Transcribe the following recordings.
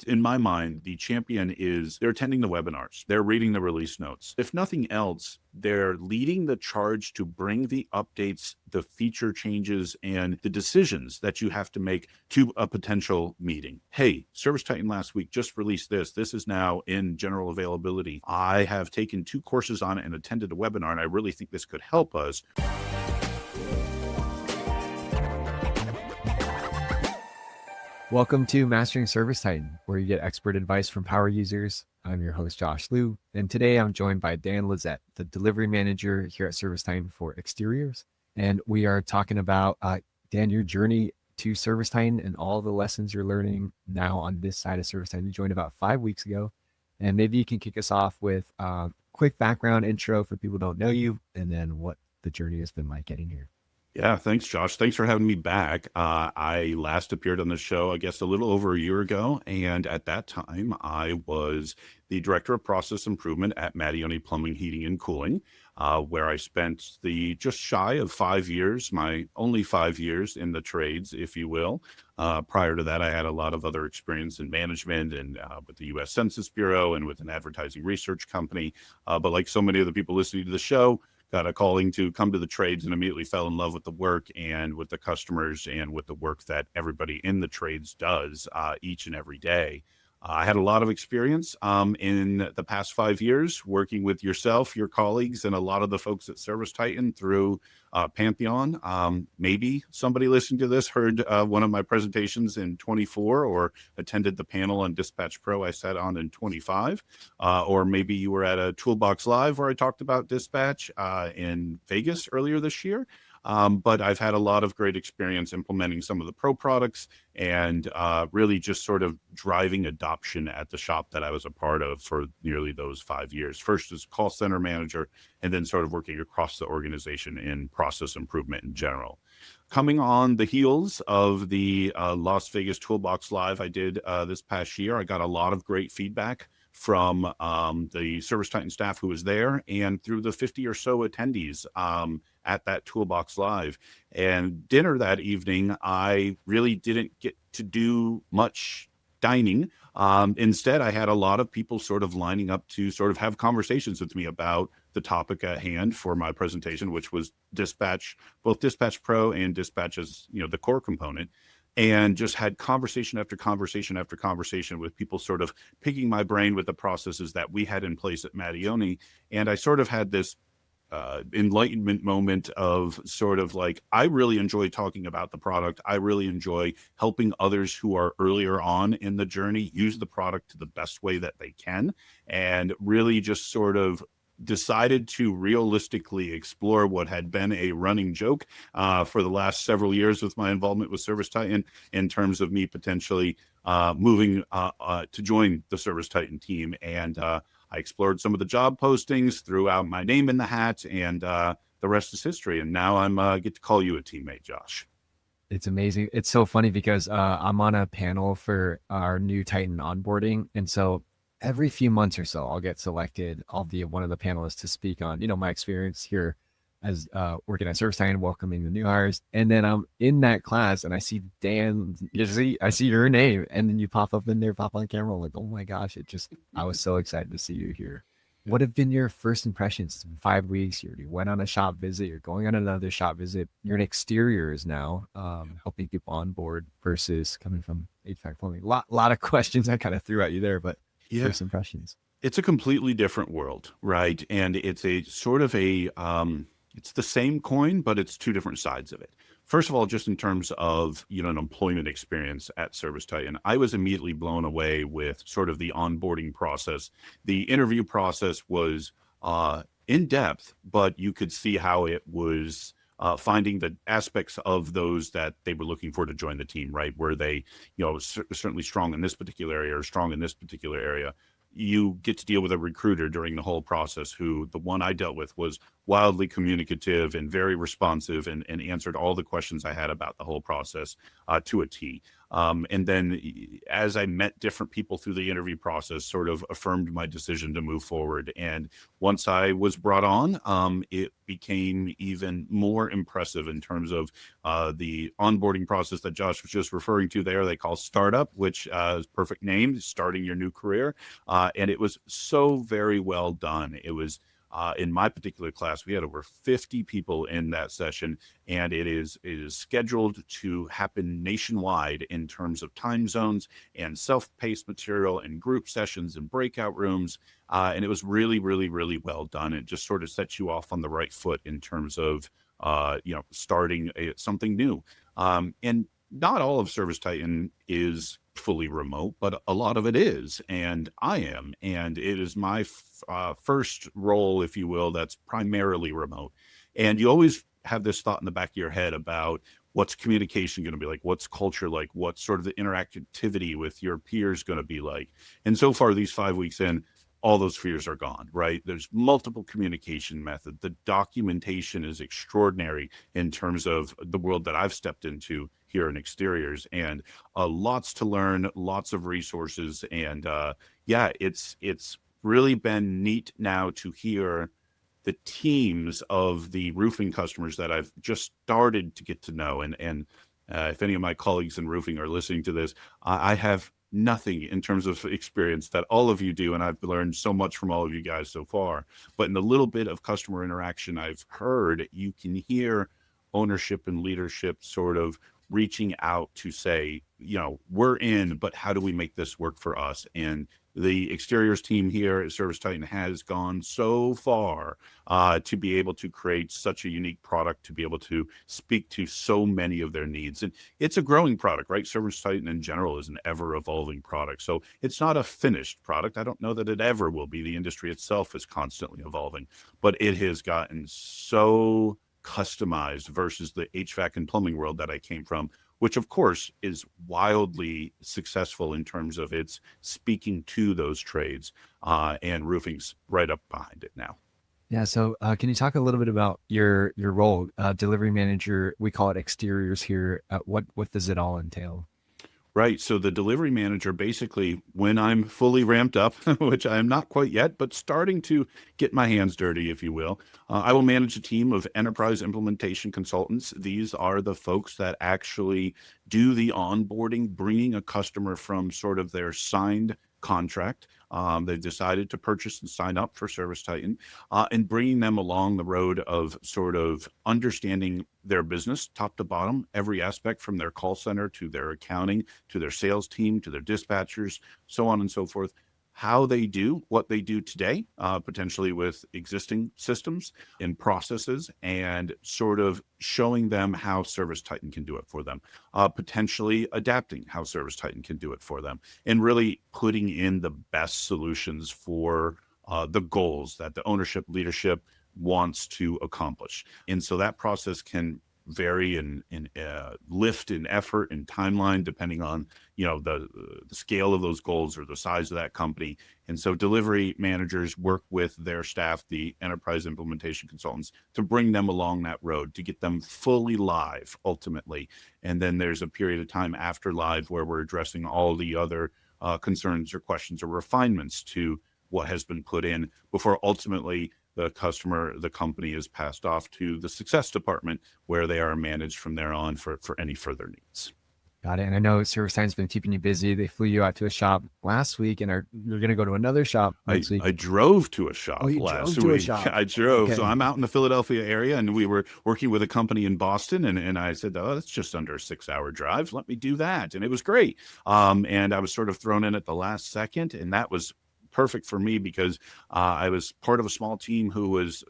In my mind, the champion is they're attending the webinars, they're reading the release notes. If nothing else, they're leading the charge to bring the updates, the feature changes, and the decisions that you have to make to a potential meeting. Hey, ServiceTitan last week just released this. This is now in general availability. I have taken 2 courses on it and attended a webinar, and I really think this could help us. Welcome to Mastering ServiceTitan, where you get expert advice from power users. I'm your host, Josh Liu, and today I'm joined by Dan Lizette, the delivery manager here at ServiceTitan for exteriors. And we are talking about, Dan, your journey to ServiceTitan and all the lessons you're learning now on this side of ServiceTitan. You joined about 5 weeks ago, and maybe you can kick us off with a quick background intro for people who don't know you, and then what the journey has been like getting here. Yeah, thanks, Josh. Thanks for having me back. I last appeared on the show, I guess, a little over a year ago. And at that time, I was the director of process improvement at Mattioni Plumbing, Heating, and Cooling, where I spent the just shy of 5 years, my only 5 years in the trades, if you will. Prior to that, I had a lot of other experience in management and with the U.S. Census Bureau and with an advertising research company. But like so many of the people listening to the show, got a calling to come to the trades and immediately fell in love with the work and with the customers and with the work that everybody in the trades does each and every day. I had a lot of experience in the past 5 years working with yourself, your colleagues, and a lot of the folks at ServiceTitan through Pantheon. Maybe somebody listening to this heard one of my presentations in 24 or attended the panel on Dispatch Pro I sat on in 25. Or maybe you were at a Toolbox Live where I talked about Dispatch in Vegas earlier this year. But I've had a lot of great experience implementing some of the pro products and really just sort of driving adoption at the shop that I was a part of for nearly those 5 years. First as call center manager, and then sort of working across the organization in process improvement in general. Coming on the heels of the Las Vegas Toolbox Live I did this past year, I got a lot of great feedback from the ServiceTitan staff who was there and through the 50 or so attendees at that Toolbox Live. And dinner that evening, I really didn't get to do much dining. Instead, I had a lot of people sort of lining up to sort of have conversations with me about the topic at hand for my presentation, which was Dispatch, both Dispatch Pro and Dispatch as, the core component. And just had conversation after conversation after conversation with people sort of picking my brain with the processes that we had in place at Mattioni. And I sort of had this enlightenment moment of sort of like, I really enjoy talking about the product. I really enjoy helping others who are earlier on in the journey use the product to the best way that they can, and really just sort of decided to realistically explore what had been a running joke for the last several years with my involvement with ServiceTitan in terms of me potentially moving to join the ServiceTitan team. And I explored some of the job postings, threw out my name in the hat, and the rest is history. And now I'm get to call you a teammate, Josh. It's amazing. It's so funny because I'm on a panel for our new Titan onboarding. And so every few months or so, I'll get selected. I'll be one of the panelists to speak on, my experience here as working at ServiceTitan, welcoming the new hires. And then I'm in that class and I see Dan, I see your name, and then you pop up in there, pop on camera. I'm like, oh my gosh, I was so excited to see you here. What have been your first impressions? It's been 5 weeks. You already went on a shop visit. You're going on another shop visit. You're in exteriors now, helping people on board versus coming from HVAC plumbing. Lot of questions I kind of threw at you there, but first impressions. It's a completely different world, right? And it's a sort of it's the same coin, but it's two different sides of it. First of all, just in terms of, an employment experience at ServiceTitan, I was immediately blown away with sort of the onboarding process. The interview process was in depth, but you could see how it was finding the aspects of those that they were looking for to join the team, right? Were they, certainly strong in this particular area or strong in this particular area. You get to deal with a recruiter during the whole process who, the one I dealt with, was wildly communicative and very responsive and answered all the questions I had about the whole process to a T. And then as I met different people through the interview process, sort of affirmed my decision to move forward. And once I was brought on, it became even more impressive in terms of the onboarding process that Josh was just referring to there. They call startup, which is perfect name, starting your new career. And it was so very well done. It was in my particular class, we had over 50 people in that session, and it is scheduled to happen nationwide in terms of time zones and self-paced material and group sessions and breakout rooms. And it was really, really, really well done. It just sort of sets you off on the right foot in terms of starting something new. And not all of ServiceTitan is fully remote, but a lot of it is, and I am, and it is my first role, if you will, that's primarily remote. And you always have this thought in the back of your head about what's communication going to be like, what's culture like, what's sort of the interactivity with your peers going to be like. And so far, these 5 weeks in, all those fears are gone, right? There's multiple communication methods. The documentation is extraordinary in terms of the world that I've stepped into here in exteriors, and lots to learn, lots of resources. And yeah, it's really been neat now to hear the teams of the roofing customers that I've just started to get to know. And if any of my colleagues in roofing are listening to this, I have nothing in terms of experience that all of you do, and I've learned so much from all of you guys so far. But in the little bit of customer interaction I've heard, you can hear ownership and leadership sort of reaching out to say, we're in, but how do we make this work for us? And the exteriors team here at ServiceTitan has gone so far to be able to create such a unique product, to be able to speak to so many of their needs. And it's a growing product, right? ServiceTitan in general is an ever evolving product. So it's not a finished product. I don't know that it ever will be. The industry itself is constantly evolving, but it has gotten so customized versus the HVAC and plumbing world that I came from, which of course is wildly successful in terms of its speaking to those trades, and roofing's right up behind it now. Yeah. So, can you talk a little bit about your role, delivery manager? We call it exteriors here. What does it all entail? Right. So the delivery manager, basically, when I'm fully ramped up, which I am not quite yet, but starting to get my hands dirty, if you will, I will manage a team of enterprise implementation consultants. These are the folks that actually do the onboarding, bringing a customer from sort of their signed contract. They've decided to purchase and sign up for ServiceTitan, and bringing them along the road of sort of understanding their business top to bottom, every aspect from their call center to their accounting, to their sales team, to their dispatchers, so on and so forth. How they do what they do today, potentially with existing systems and processes, and sort of showing them how ServiceTitan can do it for them, potentially adapting how ServiceTitan can do it for them, and really putting in the best solutions for the goals that the ownership leadership wants to accomplish. And so that process can vary in lift in effort and timeline depending on the scale of those goals or the size of that company. And so delivery managers work with their staff, the enterprise implementation consultants, to bring them along that road to get them fully live ultimately. And then there's a period of time after live where we're addressing all the other concerns or questions or refinements to what has been put in before ultimately the company is passed off to the success department, where they are managed from there on for any further needs. Got it. And I know ServiceTitan's been keeping you busy. They flew you out to a shop last week, and you're going to go to another shop next week. I drove to a shop Oh, you last drove to a week. shop. I drove. Okay. So I'm out in the Philadelphia area, and we were working with a company in Boston, and I said, oh, that's just under a 6-hour drive. Let me do that. And it was great. And I was sort of thrown in at the last second, and that was perfect for me because I was part of a small team who was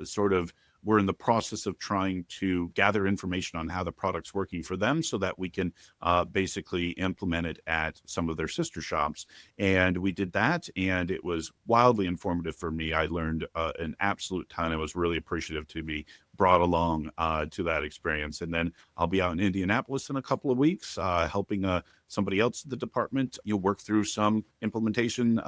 we're in the process of trying to gather information on how the product's working for them so that we can basically implement it at some of their sister shops. And we did that, and it was wildly informative for me. I learned an absolute ton. I was really appreciative to be brought along to that experience. And then I'll be out in Indianapolis in a couple of weeks, helping somebody else in the department, work through some implementation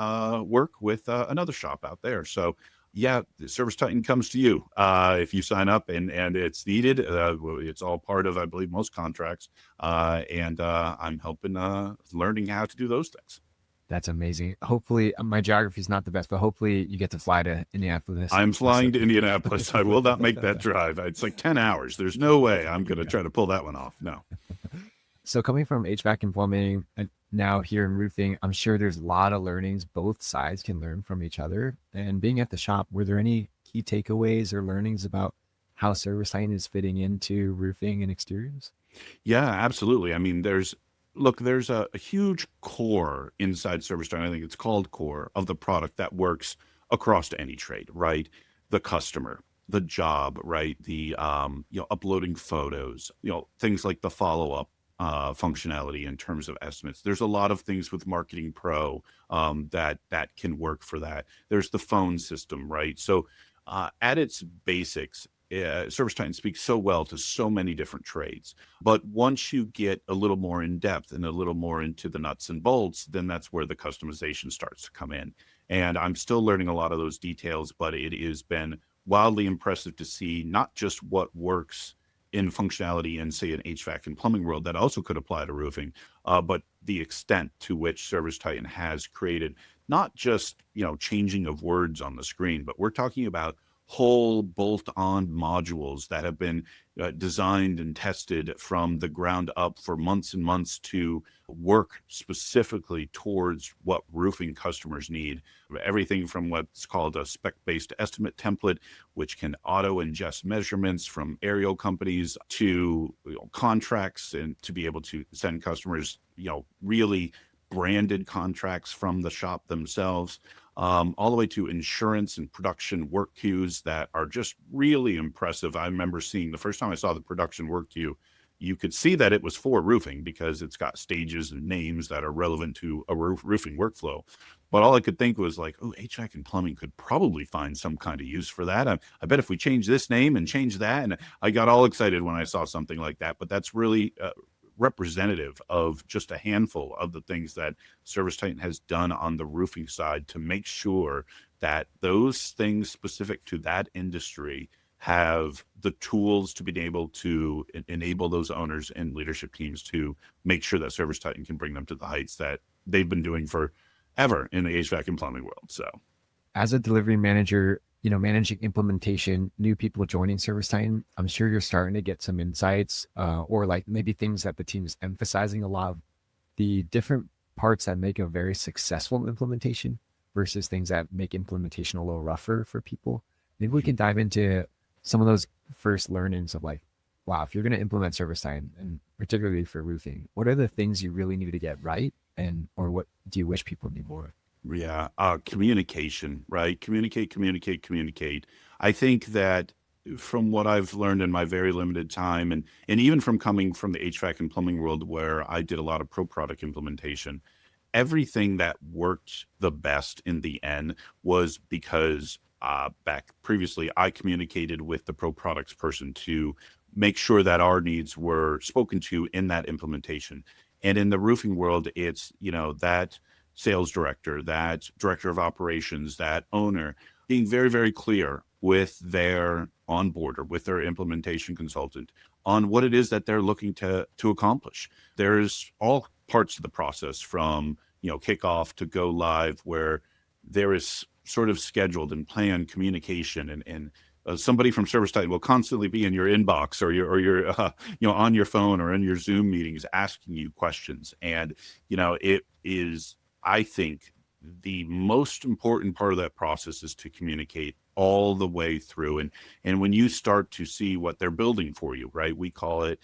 work with another shop out there. So Yeah, the ServiceTitan comes to you if you sign up, and it's needed. It's all part of, I believe, most contracts, and I'm helping learning how to do those things. That's amazing. Hopefully, my geography is not the best, but hopefully you get to fly to Indianapolis. I'm So, flying to Indianapolis. I will not make that drive. It's like 10 hours. There's no way I'm going to try to pull that one off. No. so coming from HVAC and plumbing and now here in roofing, I'm sure there's a lot of learnings both sides can learn from each other. And being at the shop, were there any key takeaways or learnings about how ServiceTitan is fitting into roofing and exteriors? Yeah, absolutely. I mean, there's a huge core inside ServiceTitan. I think it's called core of the product that works across to any trade, right? The customer, the job, right? The uploading photos, things like the follow up functionality in terms of estimates. There's a lot of things with Marketing Pro that can work for that. There's the phone system, right? So at its basics, ServiceTitan speaks so well to so many different trades. But once you get a little more in depth and a little more into the nuts and bolts, then that's where the customization starts to come in. And I'm still learning a lot of those details, but it has been wildly impressive to see not just what works in functionality in, say, an HVAC and plumbing world that also could apply to roofing, but the extent to which ServiceTitan has created not just changing of words on the screen, but we're talking about whole bolt-on modules that have been designed and tested from the ground up for months and months to work specifically towards what roofing customers need. Everything from what's called a spec-based estimate template, which can auto-ingest measurements from aerial companies, to contracts, and to be able to send customers really branded contracts from the shop themselves, all the way to insurance and production work queues that are just really impressive. I remember seeing the first time I saw the production work queue, you could see that it was for roofing because it's got stages and names that are relevant to a roofing workflow. But all I could think was like, oh, HVAC and plumbing could probably find some kind of use for that. I bet if we change this name and change that, and I got all excited when I saw something like that. But that's really representative of just a handful of the things that ServiceTitan has done on the roofing side to make sure that those things specific to that industry have the tools to be able to enable those owners and leadership teams to make sure that ServiceTitan can bring them to the heights that they've been doing forever in the HVAC and plumbing world. So As a delivery manager, managing implementation, new people joining ServiceTitan, I'm sure you're starting to get some insights or like maybe things that the team's emphasizing a lot of the different parts that make a very successful implementation versus things that make implementation a little rougher for people. Maybe we can dive into some of those first learnings of like, wow, if you're going to implement ServiceTitan, and particularly for roofing, what are the things you really need to get right? And, or what do you wish people knew more? yeah, communication, right? Communicate. I think that from what I've learned in my very limited time, and even from coming from the HVAC and plumbing world where I did a lot of pro product implementation, everything that worked the best in the end was because back previously I communicated with the pro products person to make sure that our needs were spoken to in that implementation. And in the roofing world, it's that sales director, that director of operations, that owner being very, very clear with their onboarder, with their implementation consultant on what it is that they're looking to accomplish. There's all parts of the process from kickoff to go live where there is sort of scheduled and planned communication, and somebody from ServiceTitan will constantly be in your inbox or your on your phone or in your Zoom meetings asking you questions. And it is, I think, the most important part of that process is to communicate all the way through. And when you start to see what they're building for you, right? We call it,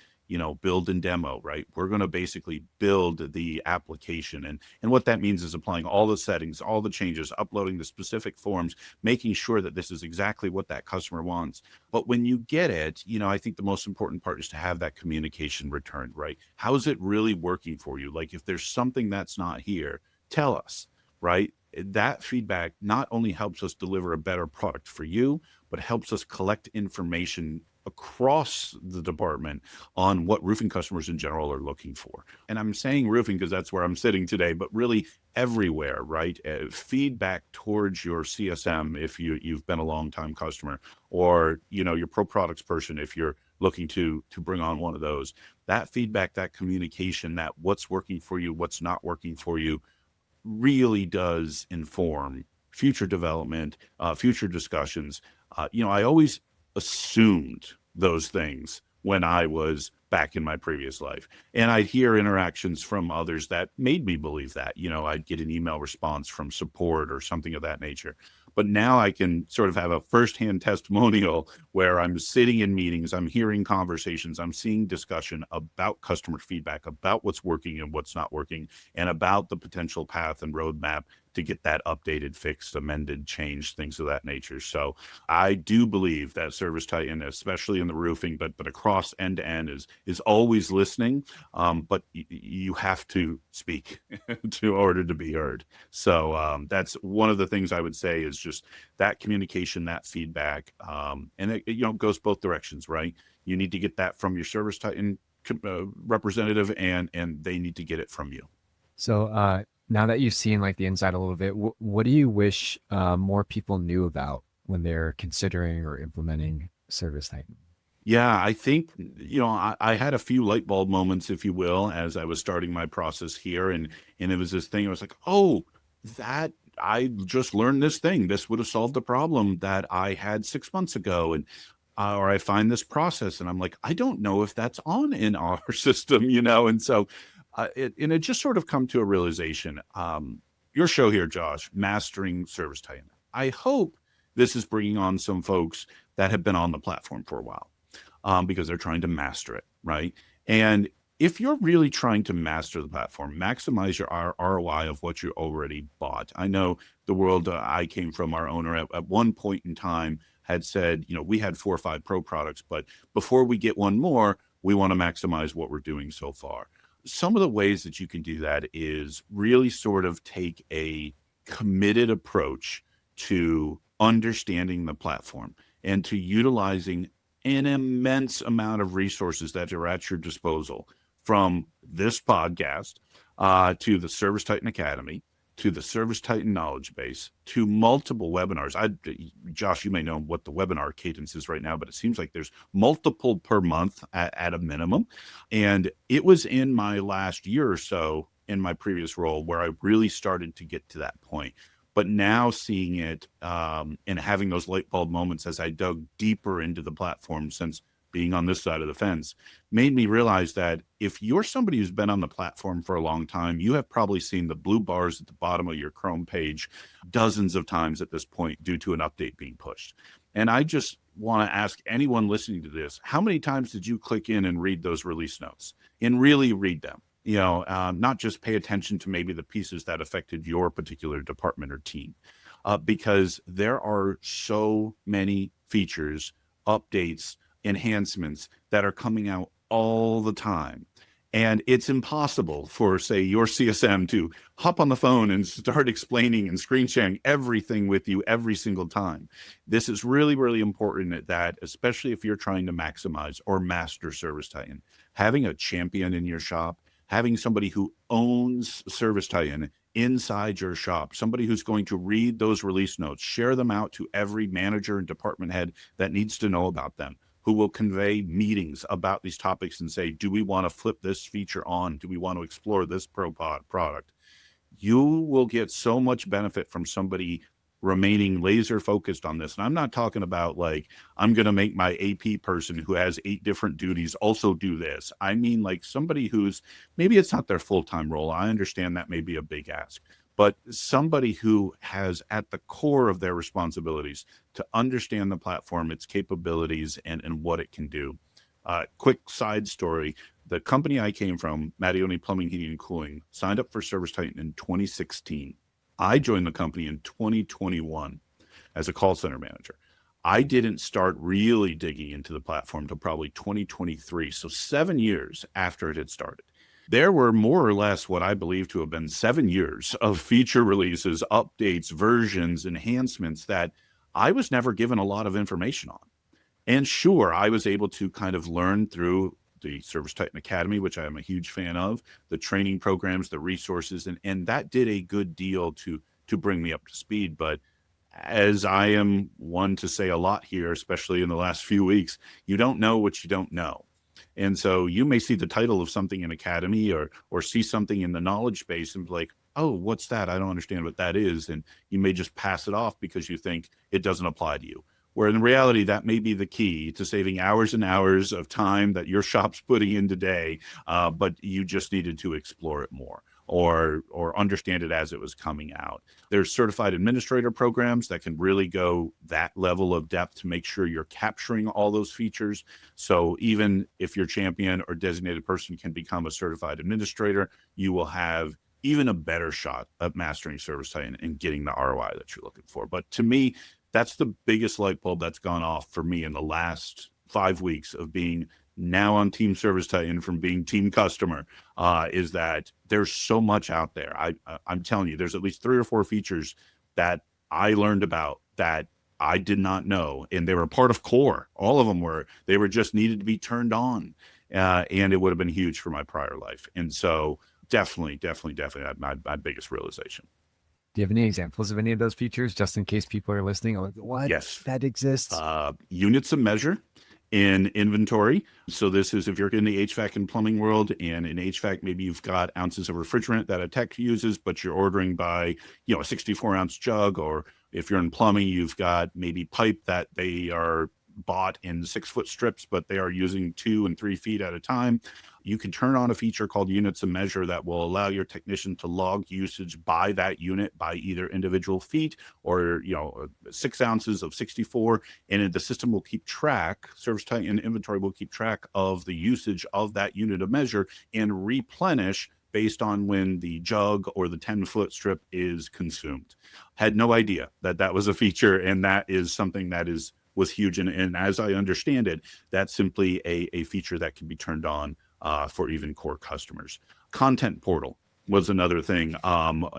build and demo, right? We're going to basically build the application. And what that means is applying all the settings, all the changes, uploading the specific forms, making sure that this is exactly what that customer wants. But when you get it, I think the most important part is to have that communication returned, right? How is it really working for you? Like if there's something that's not here, tell us, right? That feedback not only helps us deliver a better product for you, but helps us collect information across the department on what roofing customers in general are looking for. And I'm saying roofing because that's where I'm sitting today, but really everywhere, right? Feedback towards your CSM if you've been a long time customer, or your pro products person if you're looking to bring on one of those. That feedback, that communication, that what's working for you, what's not working for you, really does inform future development, future discussions. I always assumed those things when I was back in my previous life. And I'd hear interactions from others that made me believe that. I'd get an email response from support or something of that nature. But now I can sort of have a firsthand testimonial where I'm sitting in meetings, I'm hearing conversations, I'm seeing discussion about customer feedback, about what's working and what's not working, and about the potential path and roadmap to get that updated, fixed, amended, changed, things of that nature. So I do believe that ServiceTitan, especially in the roofing, but across end to end, is always listening. But you have to speak to order to be heard. So that's one of the things I would say is just that communication, that feedback, and it goes both directions, right? You need to get that from your ServiceTitan representative, and they need to get it from you. So now that you've seen like the inside a little bit, what do you wish more people knew about when they're considering or implementing ServiceTitan? Yeah, I think, I had a few light bulb moments, if you will, as I was starting my process here. And it was this thing, I was like, oh, that I just learned this thing. This would have solved the problem that I had 6 months ago. And or I find this process and I'm like, I don't know if that's on in our system, And so it just sort of come to a realization. Your show here, Josh, Mastering ServiceTitan. I hope this is bringing on some folks that have been on the platform for a while. Because they're trying to master it, right? And if you're really trying to master the platform, maximize your ROI of what you already bought. I know the world I came from, our owner at one point in time had said, we had 4 or 5 pro products, but before we get one more, we want to maximize what we're doing so far. Some of the ways that you can do that is really sort of take a committed approach to understanding the platform and to utilizing an immense amount of resources that are at your disposal, from this podcast to the ServiceTitan Academy, to the ServiceTitan Knowledge Base, to multiple webinars. Josh, you may know what the webinar cadence is right now, but it seems like there's multiple per month at a minimum. And it was in my last year or so in my previous role where I really started to get to that point. But now seeing it and having those light bulb moments as I dug deeper into the platform since being on this side of the fence made me realize that if you're somebody who's been on the platform for a long time, you have probably seen the blue bars at the bottom of your Chrome page dozens of times at this point due to an update being pushed. And I just want to ask anyone listening to this, how many times did you click in and read those release notes and really read them? Not just pay attention to maybe the pieces that affected your particular department or team, because there are so many features, updates, enhancements that are coming out all the time. And it's impossible for, say, your CSM to hop on the phone and start explaining and screen sharing everything with you every single time. This is really, really important that, especially if you're trying to maximize or master ServiceTitan, having a champion in your shop, having somebody who owns ServiceTitan inside your shop, somebody who's going to read those release notes, share them out to every manager and department head that needs to know about them, who will convey meetings about these topics and say, do we want to flip this feature on? Do we want to explore this product? You will get so much benefit from somebody remaining laser focused on this. And I'm not talking about like, I'm going to make my AP person who has 8 different duties also do this. I mean, like somebody who's, maybe it's not their full-time role. I understand that may be a big ask, but somebody who has at the core of their responsibilities to understand the platform, its capabilities, and what it can do. Quick side story. The company I came from, Mattioni Plumbing, Heating, and Cooling, signed up for ServiceTitan in 2016. I joined the company in 2021 as a call center manager. I didn't start really digging into the platform until probably 2023, so 7 years after it had started. There were more or less what I believe to have been 7 years of feature releases, updates, versions, enhancements that I was never given a lot of information on. And sure, I was able to kind of learn through the ServiceTitan Academy, which I am a huge fan of, the training programs, the resources, and that did a good deal to bring me up to speed. But as I am one to say a lot here, especially in the last few weeks, you don't know what you don't know. And so you may see the title of something in Academy or see something in the knowledge base and be like, oh, what's that? I don't understand what that is. And you may just pass it off because you think it doesn't apply to you. Where in reality, that may be the key to saving hours and hours of time that your shop's putting in today, but you just needed to explore it more or understand it as it was coming out. There's certified administrator programs that can really go that level of depth to make sure you're capturing all those features. So even if your champion or designated person can become a certified administrator, you will have even a better shot at mastering ServiceTitan and getting the ROI that you're looking for. But to me, that's the biggest light bulb that's gone off for me in the last 5 weeks of being now on Team ServiceTitan from being team customer, is that there's so much out there. I'm telling you, there's at least 3 or 4 features that I learned about that I did not know, and they were part of core. All of them were. They were just needed to be turned on, and it would have been huge for my prior life. And so definitely my biggest realization. Do you have any examples of any of those features, just in case people are listening? Like, what? Yes. That exists? Units of measure in inventory. So this is if you're in the HVAC and plumbing world, and in HVAC, maybe you've got ounces of refrigerant that a tech uses, but you're ordering by, a 64-ounce jug, or if you're in plumbing, you've got maybe pipe that they are bought in 6-foot strips, but they are using 2 and 3 feet at a time. You can turn on a feature called units of measure that will allow your technician to log usage by that unit, by either individual feet or 6 ounces of 64, and the system will keep track. ServiceTitan inventory will keep track of the usage of that unit of measure and replenish based on when the jug or the 10-foot strip is consumed. Had no idea that that was a feature, and that is something that was huge. And as I understand it, that's simply a feature that can be turned on for even core customers. Content portal was another thing.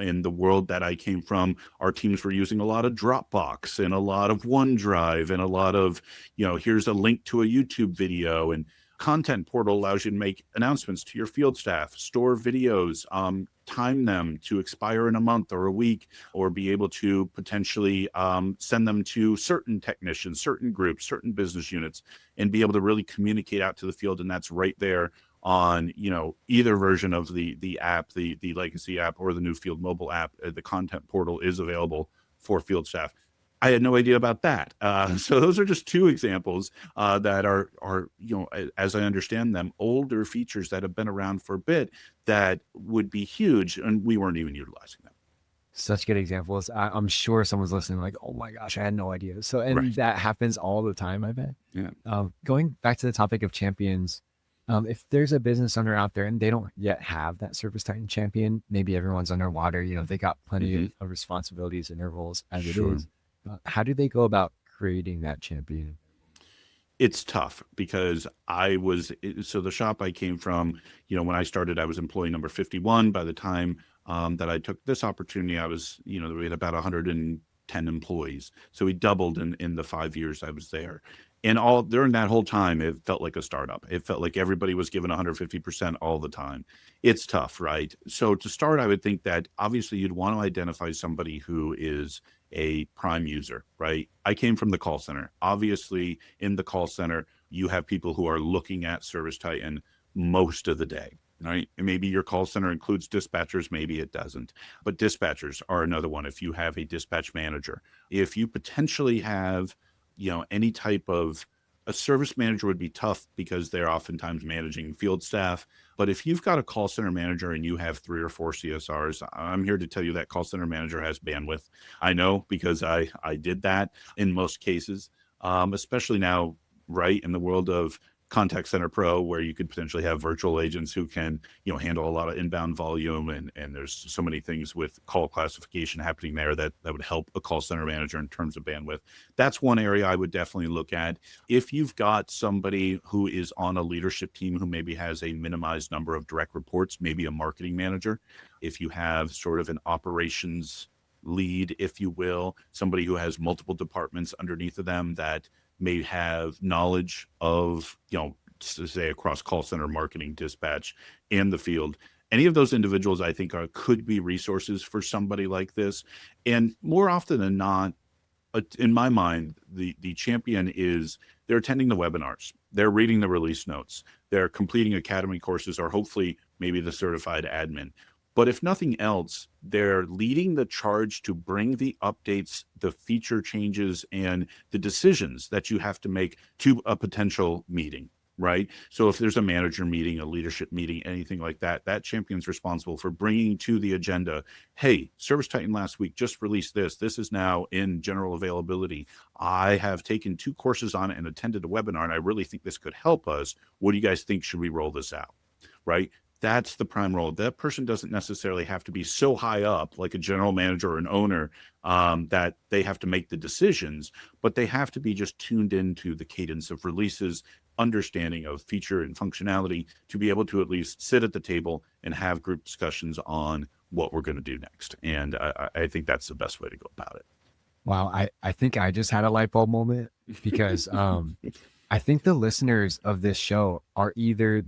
In the world that I came from, our teams were using a lot of Dropbox and a lot of OneDrive and a lot of, here's a link to a YouTube video. And Content portal allows you to make announcements to your field staff, store videos, time them to expire in a month or a week, or be able to potentially send them to certain technicians, certain groups, certain business units, and be able to really communicate out to the field. And that's right there on either version of the app, the legacy app or the new field mobile app. The content portal is available for field staff. I had no idea about that. So those are just 2 examples that are as I understand them, older features that have been around for a bit that would be huge, and we weren't even utilizing them. Such good examples. I'm sure someone's listening like, oh my gosh, I had no idea. So, and Right. that happens all the time, I bet. Yeah. Going back to the topic of champions, if there's a business owner out there and they don't yet have that ServiceTitan champion, maybe everyone's underwater, they got plenty of responsibilities and roles as Sure. it is. How do they go about creating that champion? It's tough because so the shop I came from, when I started, I was employee number 51. By the time that I took this opportunity, I was, we had about 110 employees. So we doubled in the 5 years I was there. And during that whole time, it felt like a startup. It felt like everybody was given 150% all the time. It's tough, right? So to start, I would think that obviously you'd want to identify somebody who is a prime user, right? I came from the call center. Obviously, in the call center, you have people who are looking at ServiceTitan most of the day, right? And maybe your call center includes dispatchers, maybe it doesn't. But dispatchers are another one. If you have a dispatch manager, if you potentially have any type of a service manager would be tough because they're oftentimes managing field staff. But if you've got a call center manager and you have 3 or 4 CSRs, I'm here to tell you that call center manager has bandwidth. I know because I did that in most cases, especially now, right, in the world of Contact Center Pro, where you could potentially have virtual agents who can, handle a lot of inbound volume. And there's so many things with call classification happening there that would help a call center manager in terms of bandwidth. That's one area I would definitely look at. If you've got somebody who is on a leadership team who maybe has a minimized number of direct reports, maybe a marketing manager, if you have sort of an operations lead, if you will, somebody who has multiple departments underneath of them that may have knowledge of, say across call center, marketing, dispatch, and the field. Any of those individuals, I think, could be resources for somebody like this. And more often than not, in my mind, the champion is they're attending the webinars, they're reading the release notes, they're completing academy courses, or hopefully maybe the certified admin. But if nothing else, they're leading the charge to bring the updates, the feature changes, and the decisions that you have to make to a potential meeting, right? So if there's a manager meeting, a leadership meeting, anything like that, that champion's responsible for bringing to the agenda, hey, ServiceTitan last week just released this. This is now in general availability. I have taken 2 courses on it and attended a webinar, and I really think this could help us. What do you guys think? Should we roll this out? Right? That's the prime role. That person doesn't necessarily have to be so high up, like a general manager or an owner, that they have to make the decisions, but they have to be just tuned into the cadence of releases, understanding of feature and functionality, to be able to at least sit at the table and have group discussions on what we're going to do next. And I think that's the best way to go about it. Wow, I think I just had a light bulb moment because I think the listeners of this show are either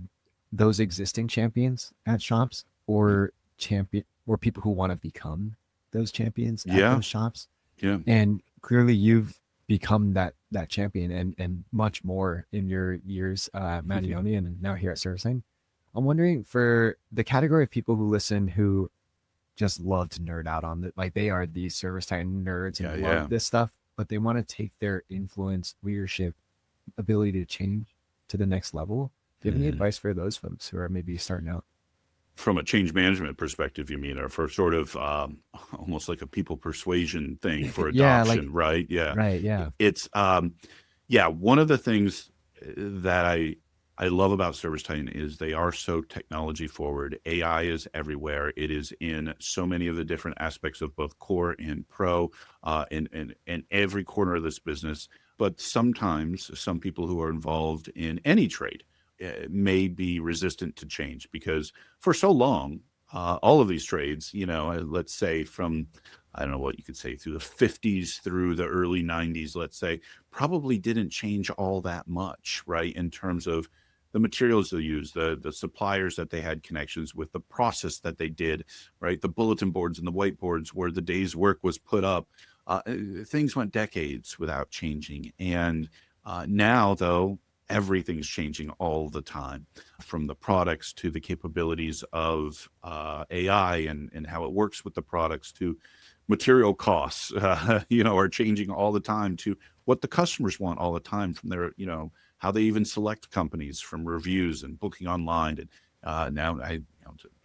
those existing champions at shops or people who want to become those champions at those shops. Yeah. And clearly you've become that champion and much more in your years at Mattioni and now here at ServiceTitan. I'm wondering, for the category of people who listen who just love to nerd out on it, like they are these ServiceTitan nerds and love this stuff, but they want to take their influence, leadership, ability to change to the next level. Do you have any advice for those folks who are maybe starting out? From a change management perspective, you mean, or for sort of almost like a people persuasion thing for adoption, right? Yeah. Right. Yeah. It's, one of the things that I love about ServiceTitan is they are so technology forward. AI is everywhere. It is in so many of the different aspects of both core and pro, in every corner of this business. But sometimes some people who are involved in any trade may be resistant to change, because for so long, all of these trades, let's say from, I don't know what you could say, through the 50s through the early 90s, let's say, probably didn't change all that much, right? In terms of the materials they use, the suppliers that they had connections with, the process that they did, right? The bulletin boards and the whiteboards where the day's work was put up. Things went decades without changing. And now, though, everything's changing all the time, from the products to the capabilities of AI and how it works with the products, to material costs, are changing all the time, to what the customers want all the time, from their, how they even select companies from reviews and booking online. And now I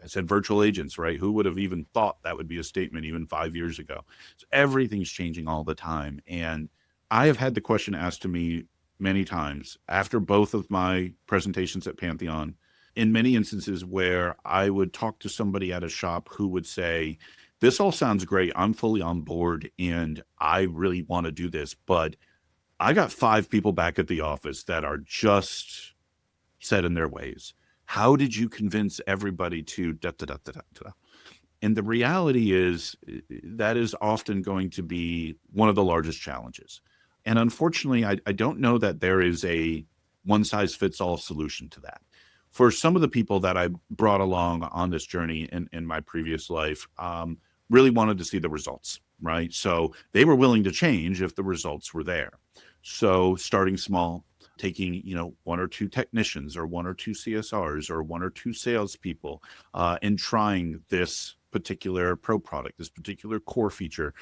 said virtual agents, right? Who would have even thought that would be a statement even 5 years ago? So everything's changing all the time. And I have had the question asked to me many times after both of my presentations at Pantheon, in many instances where I would talk to somebody at a shop who would say, this all sounds great, I'm fully on board and I really want to do this, but I got 5 people back at the office that are just set in their ways. How did you convince everybody to da da da da da da? And the reality is that is often going to be one of the largest challenges. And unfortunately, I don't know that there is a one-size-fits-all solution to that. For some of the people that I brought along on this journey in my previous life, really wanted to see the results, right? So they were willing to change if the results were there. So starting small, taking 1 or 2 technicians or 1 or 2 CSRs or 1 or 2 salespeople, and trying this particular pro product, this particular core feature,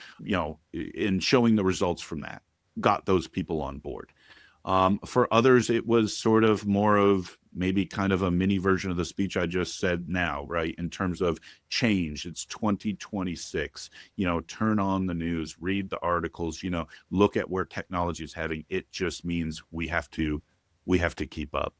and showing the results from that, got those people on board. For others, it was sort of more of maybe kind of a mini version of the speech I just said now, right? In terms of change, it's 2026, turn on the news, read the articles, look at where technology is heading. It just means we have to keep up.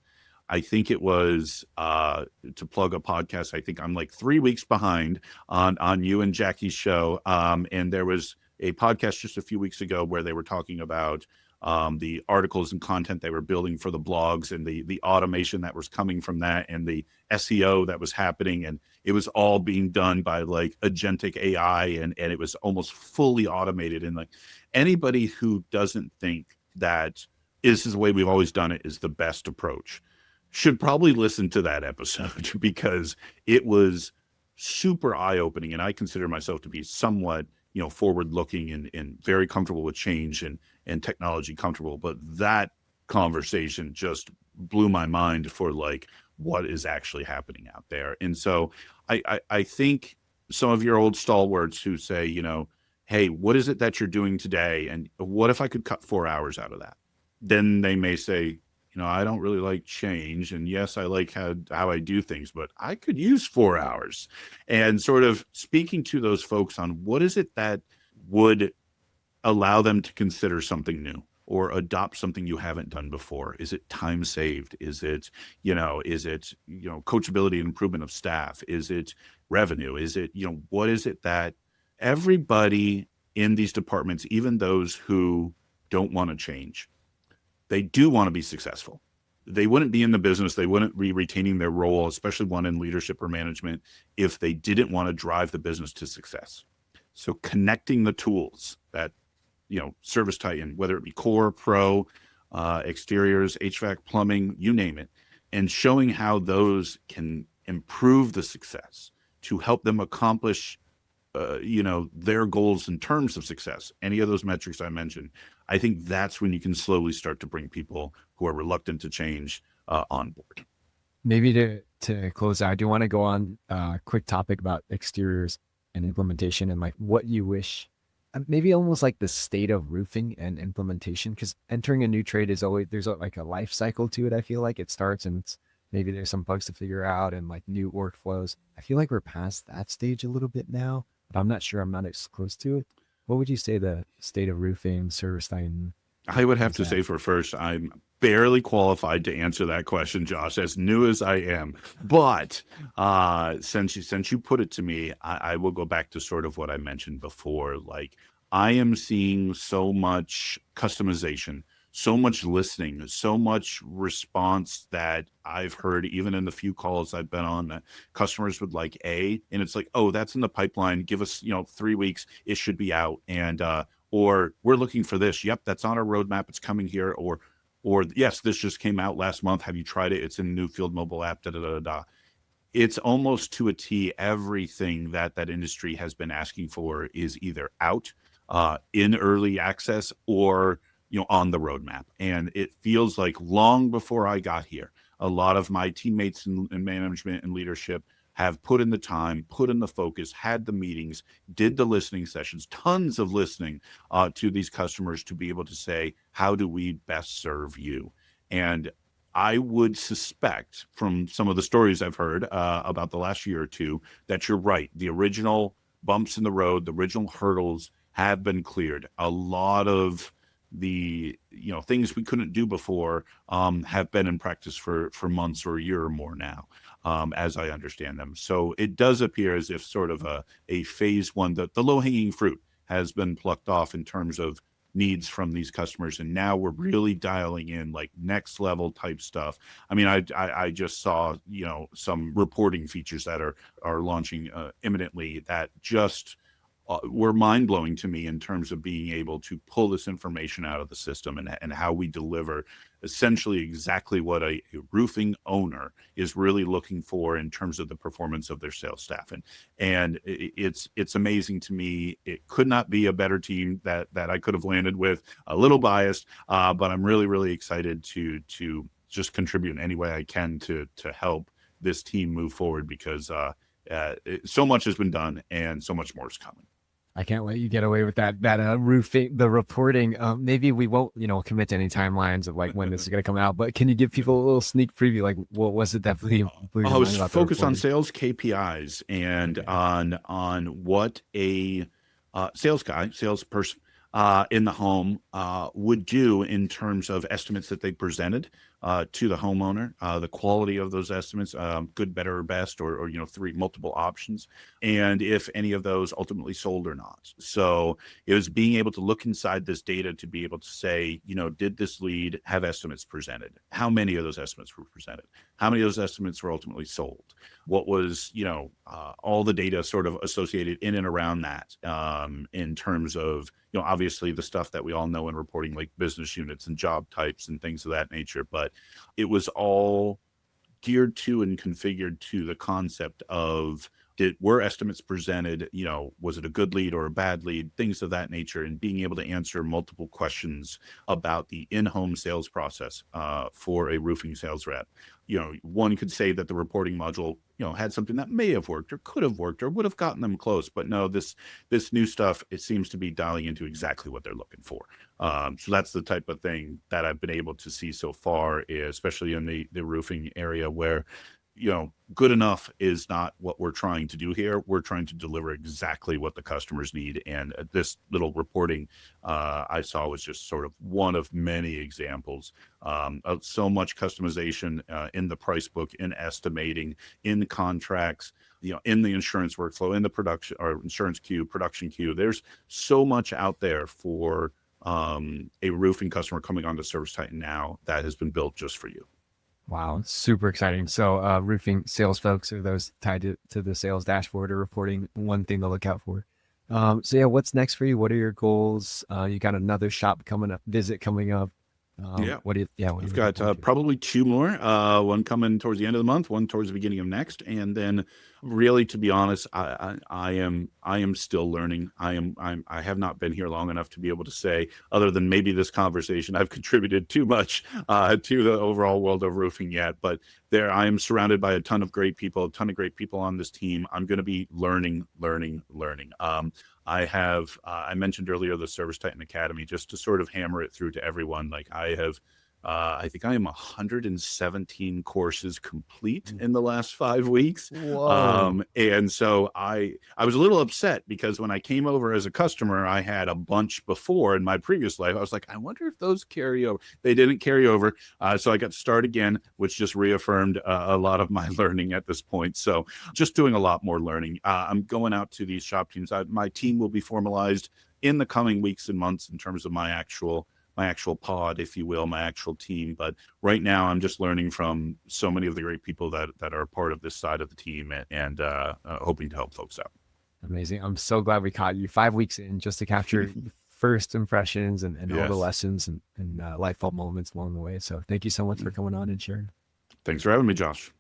I think it was, to plug a podcast, I think I'm like 3 weeks behind on you and Jackie's show. And there was a podcast just a few weeks ago where they were talking about the articles and content they were building for the blogs, and the automation that was coming from that, and the SEO that was happening, and it was all being done by like agentic AI, and it was almost fully automated. And like anybody who doesn't think that this is the way we've always done it is the best approach should probably listen to that episode because it was super eye-opening. And I consider myself to be somewhat, forward-looking and very comfortable with change and technology comfortable. But that conversation just blew my mind for like what is actually happening out there. And so I think some of your old stalwarts who say, hey, what is it that you're doing today? And what if I could cut 4 hours out of that? Then they may say, I don't really like change. And yes, I like how I do things, but I could use 4 hours. And sort of speaking to those folks on what is it that would allow them to consider something new or adopt something you haven't done before. Is it time saved? Is it, coachability and improvement of staff? Is it revenue? Is it, what is it that everybody in these departments, even those who don't want to change, they do want to be successful. They wouldn't be in the business. They wouldn't be retaining their role, especially one in leadership or management, if they didn't want to drive the business to success. So connecting the tools that, ServiceTitan, whether it be core, pro, exteriors, HVAC, plumbing, you name it, and showing how those can improve the success to help them accomplish their goals in terms of success, any of those metrics I mentioned. I think that's when you can slowly start to bring people who are reluctant to change on board. Maybe to close out, I do want to go on a quick topic about exteriors and implementation and like what you wish, maybe almost like the state of roofing and implementation, because entering a new trade is always, there's like a life cycle to it. I feel like it starts and maybe there's some bugs to figure out and like new workflows. I feel like we're past that stage a little bit now, but I'm not sure. I'm not as close to it. What would you say the state of roofing, ServiceTitan? I would have to say for first, I'm barely qualified to answer that question, Josh, as new as I am. But since you put it to me, I will go back to sort of what I mentioned before. Like I am seeing so much customization, so much listening, so much response that I've heard even in the few calls I've been on that customers would like and it's like, oh, that's in the pipeline. Give us, 3 weeks. It should be out. And, or we're looking for this. Yep. That's on our roadmap. It's coming here. Or yes, this just came out last month. Have you tried it? It's in a new field mobile app, da, da, da, da. It's almost to a T. Everything that industry has been asking for is either out, in early access, or on the roadmap. And it feels like long before I got here, a lot of my teammates in management and leadership have put in the time, put in the focus, had the meetings, did the listening sessions, tons of listening to these customers to be able to say, how do we best serve you? And I would suspect from some of the stories I've heard about the last year or two that you're right. The original bumps in the road, the original hurdles have been cleared. A lot of the things we couldn't do before have been in practice for months or a year or more now, as I understand them. So it does appear as if sort of a phase one, the low-hanging fruit has been plucked off in terms of needs from these customers, and now we're really dialing in like next level type stuff. I mean, I just saw some reporting features that are launching imminently that just were mind-blowing to me in terms of being able to pull this information out of the system and how we deliver essentially exactly what a roofing owner is really looking for in terms of the performance of their sales staff. And it's amazing to me. It could not be a better team that I could have landed with. A little biased, but I'm really, really excited to just contribute in any way I can to help this team move forward, because so much has been done and so much more is coming. I can't let you get away with that roofing, the reporting. Maybe we won't, commit to any timelines of like when this is going to come out, but can you give people a little sneak preview? Like what was it that blew your I was mind about focused on sales KPIs and on what a salesperson in the home would do in terms of estimates that they presented to the homeowner, the quality of those estimates, good, better, or best, or three multiple options, and if any of those ultimately sold or not. So it was being able to look inside this data to be able to say, did this lead have estimates presented? How many of those estimates were presented? How many of those estimates were ultimately sold? What was, all the data sort of associated in and around that, in terms of, obviously the stuff that we all know in reporting, like business units and job types and things of that nature. But it was all geared to and configured to the concept of, were estimates presented, was it a good lead or a bad lead, things of that nature, and being able to answer multiple questions about the in-home sales process for a roofing sales rep. One could say that the reporting module, had something that may have worked or could have worked or would have gotten them close, but no, this new stuff, it seems to be dialing into exactly what they're looking for. So that's the type of thing that I've been able to see so far, especially in the roofing area, where good enough is not what we're trying to do here. We're trying to deliver exactly what the customers need. And this little reporting I saw was just sort of one of many examples of so much customization in the price book, in estimating, in contracts, in the insurance workflow, in the production or insurance queue, production queue. There's so much out there for a roofing customer coming onto ServiceTitan now that has been built just for you. Wow, super exciting. So roofing sales folks, or those tied to the sales dashboard or reporting, one thing to look out for. So yeah, what's next for you? What are your goals? You got another shop visit coming up. Yeah. What do you We've got probably two more, one coming towards the end of the month, one towards the beginning of next. And then really, to be honest, I am still learning. I have not been here long enough to be able to say, other than maybe this conversation, I've contributed too much to the overall world of roofing yet. But I am surrounded by a ton of great people on this team. I'm going to be learning. I mentioned earlier the ServiceTitan Academy, just to sort of hammer it through to everyone. Like I think I am 117 courses complete in the last 5 weeks. Whoa. And so I was a little upset because when I came over as a customer, I had a bunch before in my previous life. I was like, I wonder if those carry over. They didn't carry over. So I got to start again, which just reaffirmed a lot of my learning at this point. So just doing a lot more learning. I'm going out to these shop teams. My team will be formalized in the coming weeks and months in terms of my actual pod, if you will, my actual team. But right now I'm just learning from so many of the great people that are part of this side of the team, and hoping to help folks out. Amazing. I'm so glad we caught you 5 weeks in just to capture first impressions and all the Yes. lessons and light bulb moments along the way. So thank you so much for coming on and sharing. Thanks for having me, Josh.